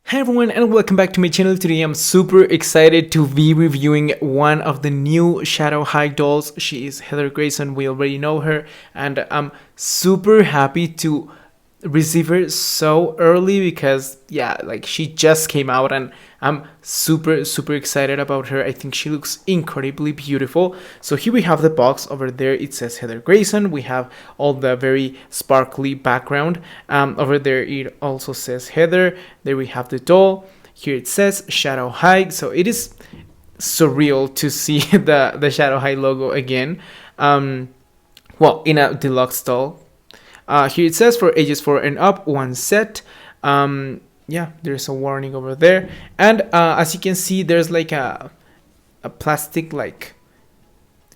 Hey everyone, and welcome back to my channel. Today I'm super excited to be reviewing one of the new Shadow High dolls. She is Heather Grayson, we already know her, and I'm super happy to receive her so early because yeah, like she just came out and I'm super excited about her. I think she looks incredibly beautiful. So here we have the box. Over there it says Heather Grayson. We have all the very sparkly background. Over there it also says Heather. There we have the doll. Here it says Shadow High. So it is surreal to see the Shadow High logo again. Well, in a deluxe doll. Here it says for ages 4 and up, one set. Yeah, there's a warning over there. And as you can see, there's like a plastic like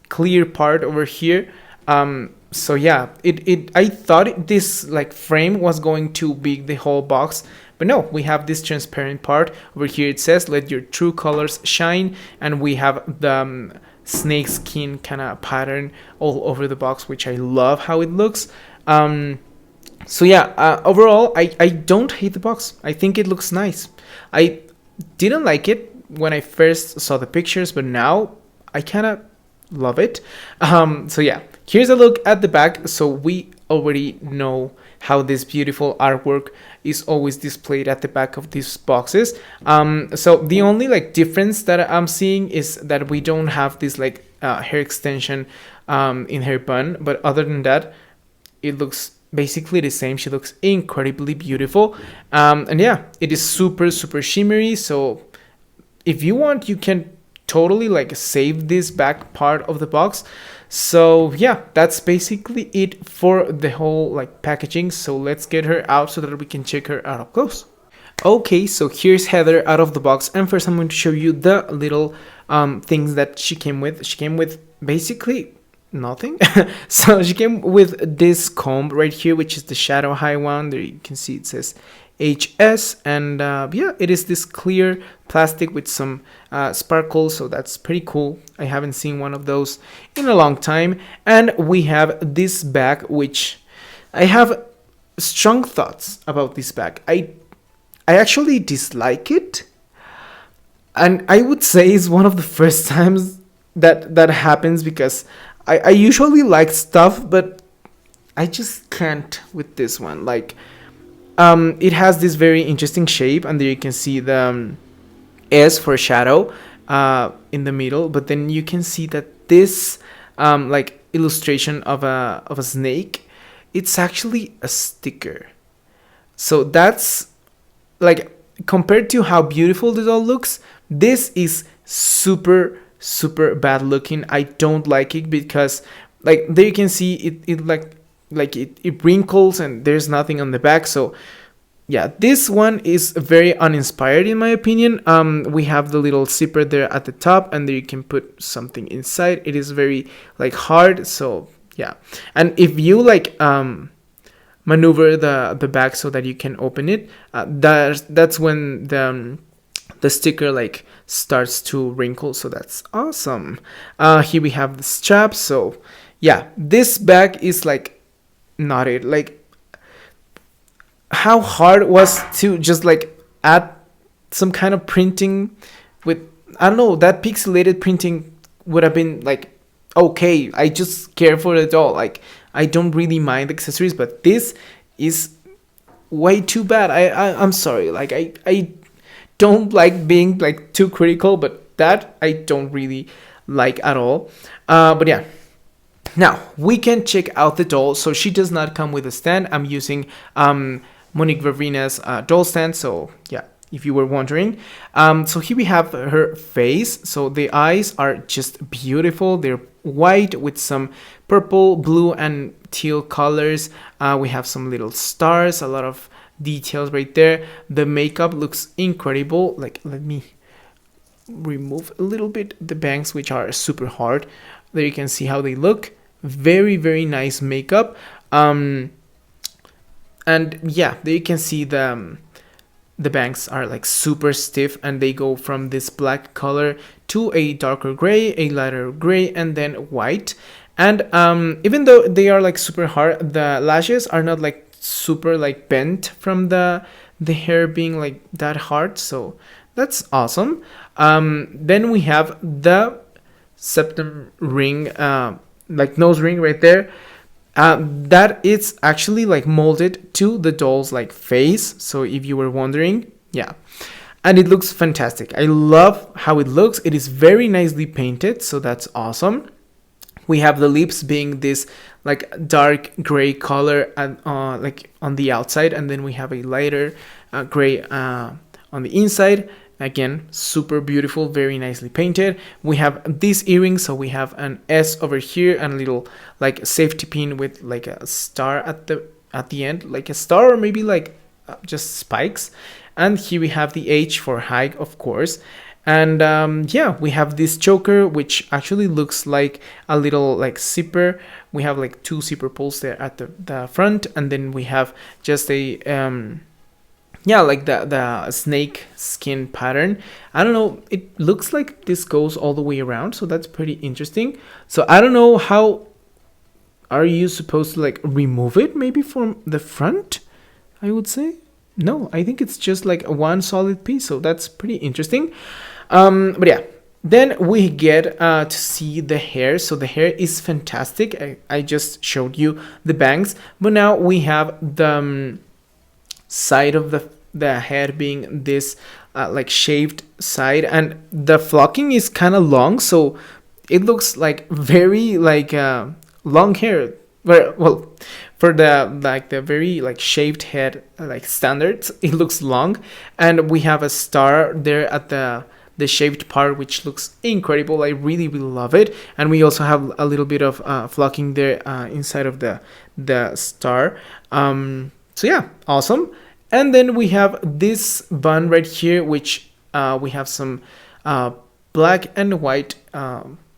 clear part over here. So yeah, I thought this like frame was going to be the whole box, but no, we have this transparent part. Over here it says let your true colors shine, and we have the snake skin kind of pattern all over the box, which I love how it looks. So yeah, overall I don't hate the box. I think it looks nice. I didn't like it when I first saw the pictures, but now I kind of love it. So yeah, here's a look at the back. So we already know how this beautiful artwork is always displayed at the back of these boxes. So the only like difference that I'm seeing is that we don't have this like hair extension in her bun, but other than that it looks basically the same. She looks incredibly beautiful. And yeah, it is super shimmery. So if you want, you can totally like save this back part of the box. So yeah, that's basically it for the whole like packaging. So let's get her out so that we can check her out up close. Okay, so here's Heather out of the box, and first I'm going to show you the little things that she came with. She came with basically nothing. So she came with this comb right here, which is the Shadow High one. There you can see it says HS, and yeah, it is this clear plastic with some sparkles, so that's pretty cool. I haven't seen one of those in a long time. And we have this bag, which I have strong thoughts about this bag. I actually dislike it, and I would say it's one of the first times that happens, because I usually like stuff, but I just can't with this one. Like, it has this very interesting shape, and there you can see the S for shadow in the middle. But then you can see that this like illustration of a snake, it's actually a sticker. So that's like, compared to how beautiful this all looks, this is super bad looking. I don't like it because like there you can see it wrinkles and there's nothing on the back. So yeah, this one is very uninspired in my opinion. We have the little zipper there at the top, and there you can put something inside. It is very like hard. So yeah, and if you like maneuver the back so that you can open it, that's when the sticker like starts to wrinkle. So that's awesome. Here we have the strap. So yeah, this bag is like not it. Like, how hard was to just like add some kind of printing with, I don't know, that pixelated printing would have been like okay. I just care for the doll. Like, I don't really mind accessories, but this is way too bad. I'm sorry. Like, I don't like being like too critical, but that I don't really like at all. But yeah, now we can check out the doll. So she does not come with a stand. I'm using Monique Vervina's doll stand. So yeah, if you were wondering. So here we have her face. So the eyes are just beautiful. They're white with some purple, blue, and teal colors. We have some little stars, a lot of details right there. The makeup looks incredible. Like, let me remove a little bit the bangs, which are super hard. There you can see how they look. Very nice makeup. And yeah, there you can see the bangs are like super stiff, and they go from this black color to a darker gray, a lighter gray, and then white. And even though they are like super hard, the lashes are not like super like bent from the the hair being like that hard, so that's awesome. Then we have the septum ring, like nose ring right there. That it's actually like molded to the doll's like face. So if you were wondering, yeah. And it looks fantastic. I love how it looks. It is very nicely painted, so that's awesome. We have the lips being this like dark gray color and like on the outside, and then we have a lighter gray on the inside. Again, super beautiful, very nicely painted. We have these earrings, so we have an S over here and a little like safety pin with like a star at the end, like a star or maybe like just spikes. And here we have the H for high, of course. And yeah, we have this choker, which actually looks like a little like zipper. We have like 2 zipper pulls there at the front, and then we have just a yeah, like the snake skin pattern. I don't know, it looks like this goes all the way around, so that's pretty interesting. So I don't know, how are you supposed to like remove it maybe from the front, I would say. No, I think it's just like one solid piece, so that's pretty interesting. But yeah, then we get to see the hair. So the hair is fantastic. I just showed you the bangs, but now we have the side of the head being this like shaved side, and the flocking is kind of long, so it looks like very like long hair. Well, for the very like shaved head like standards, it looks long. And we have a star there at the shaved part, which looks incredible. I really love it. And we also have a little bit of flocking there inside of the star. So yeah, awesome. And then we have this bun right here, which we have some black and white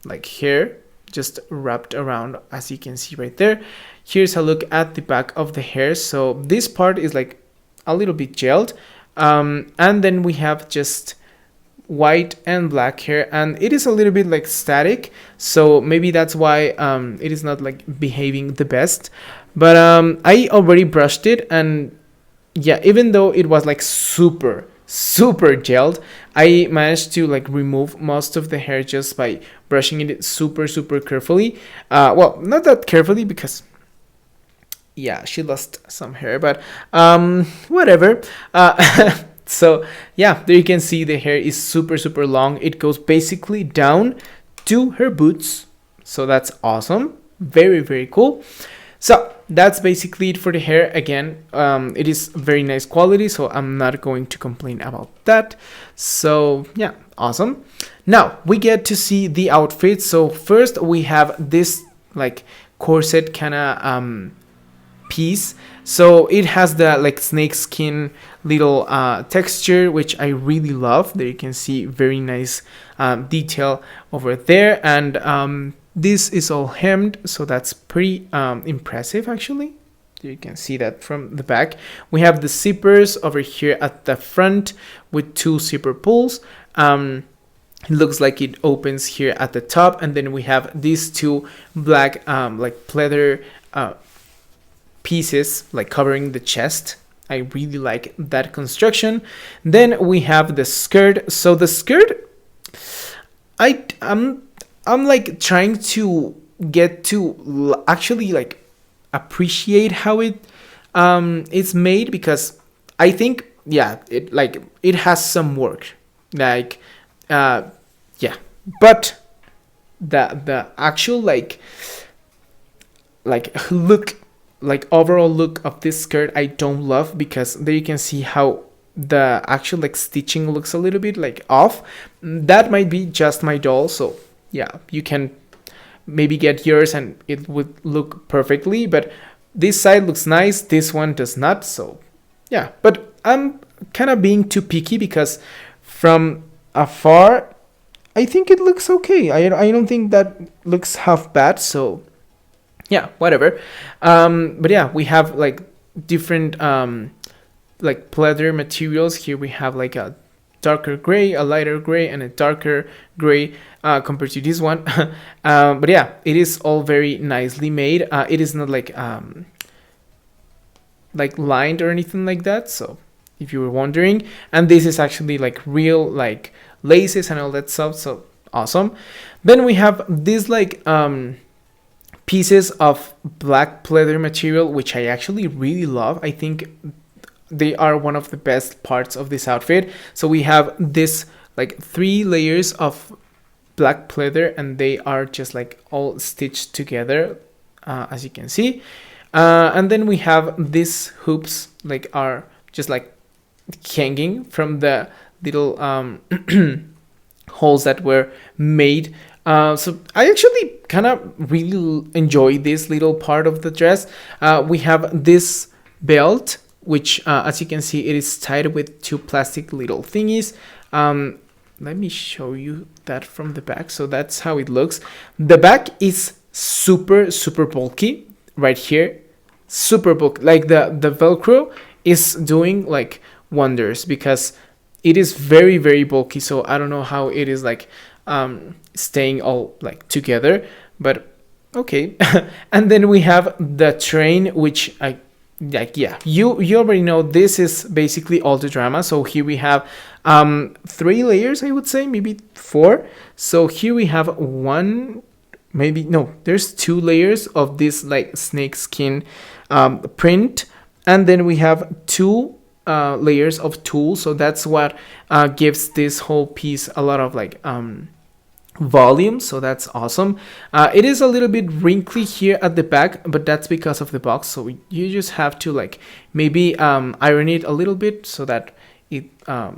like hair just wrapped around, as you can see right there. Here's a look at the back of the hair. So this part is like a little bit gelled, and then we have just white and black hair, and it is a little bit like static, so maybe that's why it is not like behaving the best. But I already brushed it, and yeah, even though it was like super gelled, I managed to like remove most of the hair just by brushing it super carefully. Well, not that carefully, because yeah, she lost some hair, but whatever. So yeah, there you can see the hair is super long. It goes basically down to her boots, so that's awesome. Very cool. So that's basically it for the hair. Again, it is very nice quality, so I'm not going to complain about that. So yeah, awesome. Now we get to see the outfit. So first we have this like corset kind of piece. So it has the like snake skin little texture, which I really love. There you can see very nice detail over there. And this is all hemmed, so that's pretty impressive actually. You can see that from the back. We have the zippers over here at the front with 2 zipper pulls. It looks like it opens here at the top, and then we have these 2 black like pleather pieces like covering the chest. I really like that construction. Then we have the skirt. So the skirt, I'm like trying to get to actually like appreciate how it it's made, because I think yeah, it has some work, like yeah, but the actual like look, like overall look of this skirt, I don't love, because there you can see how the actual like stitching looks a little bit like off. That might be just my doll, so yeah, you can maybe get yours and it would look perfectly, but this side looks nice, this one does not. So yeah, but I'm kind of being too picky, because from afar I think it looks okay. I don't think that looks half bad, so yeah, whatever. But yeah, we have like different like pleather materials. Here we have like a darker gray, a lighter gray, and a darker gray compared to this one. But yeah, it is all very nicely made. It is not like lined or anything like that, so if you were wondering. And this is actually like real like laces and all that stuff, so awesome. Then we have this like pieces of black pleather material, which I actually really love. I think they are one of the best parts of this outfit. So we have this like 3 layers of black pleather, and they are just like all stitched together, as you can see. And then we have these hoops like are just like hanging from the little holes that were made. So I actually kind of really enjoy this little part of the dress. We have this belt, which as you can see, it is tied with 2 plastic little thingies. Let me show you that from the back. So that's how it looks. The back is super bulky right here, super bulky. Like the Velcro is doing like wonders because it is very bulky. So I don't know how it is like staying all like together, but okay. And then we have the train, which I like, yeah, you already know this is basically all the drama. So here we have 3 layers, I would say, maybe 4. So here we have 1, maybe no, there's 2 layers of this like snake skin print, and then we have 2 layers of tulle. So that's what gives this whole piece a lot of like volume, so that's awesome. It is a little bit wrinkly here at the back, but that's because of the box, so you just have to like maybe iron it a little bit so that it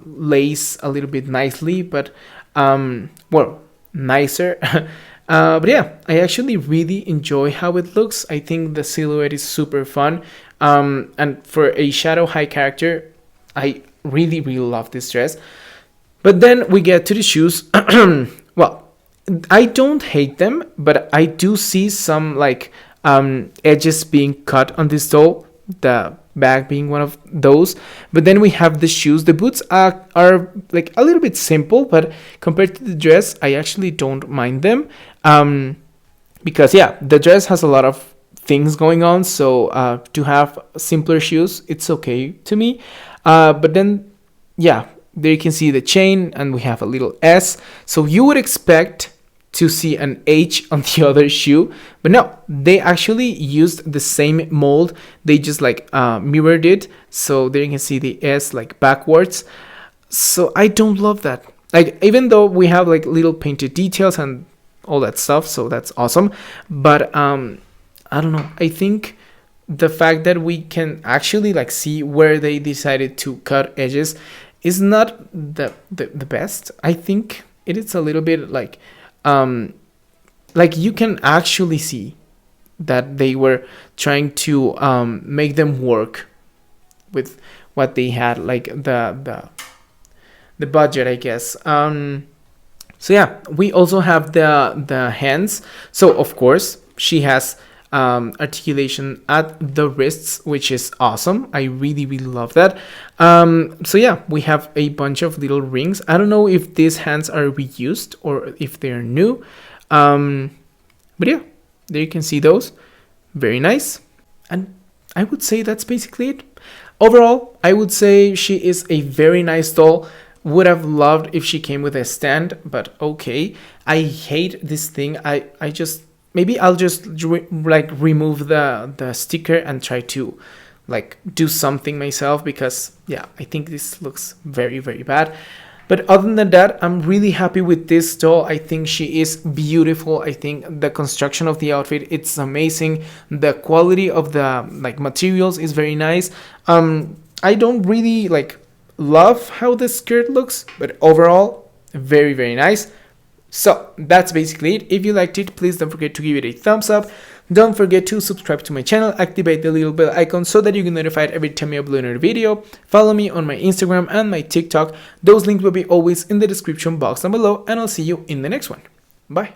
lays a little bit nicely, but well, nicer. But yeah, I actually really enjoy how it looks. I think the silhouette is super fun, and for a Shadow High character, I really love this dress. But then we get to the shoes. Well, I don't hate them, but I do see some like edges being cut on this doll, the bag being one of those. But then we have the shoes. The boots are like a little bit simple, but compared to the dress, I actually don't mind them, because yeah, the dress has a lot of things going on, so to have simpler shoes, it's okay to me. But then yeah, there you can see the chain, and we have a little S, so you would expect to see an H on the other shoe, but no, they actually used the same mold. They just like mirrored it, so there you can see the S like backwards. So I don't love that, like, even though we have like little painted details and all that stuff, so that's awesome, but I don't know, I think the fact that we can actually like see where they decided to cut edges is not the best. I think it is a little bit like you can actually see that they were trying to make them work with what they had, like the budget, I guess. So yeah, we also have the hands. So of course she has articulation at the wrists, which is awesome. I really love that. So yeah, we have a bunch of little rings. I don't know if these hands are reused or if they're new, but yeah, there you can see those. Very nice. And I would say that's basically it. Overall, I would say she is a very nice doll. Would have loved if she came with a stand, but okay. I hate this thing. I just, maybe I'll just like remove the sticker and try to like do something myself, because yeah, I think this looks very bad. But other than that, I'm really happy with this doll. I think she is beautiful. I think the construction of the outfit, it's amazing. The quality of the like materials is very nice. I don't really like love how the skirt looks, but overall very nice. So that's basically it. If you liked it, please don't forget to give it a thumbs up. Don't forget to subscribe to my channel, activate the little bell icon so that you get notified every time I upload a video. Follow me on my Instagram and my TikTok. Those links will be always in the description box down below, and I'll see you in the next one. Bye.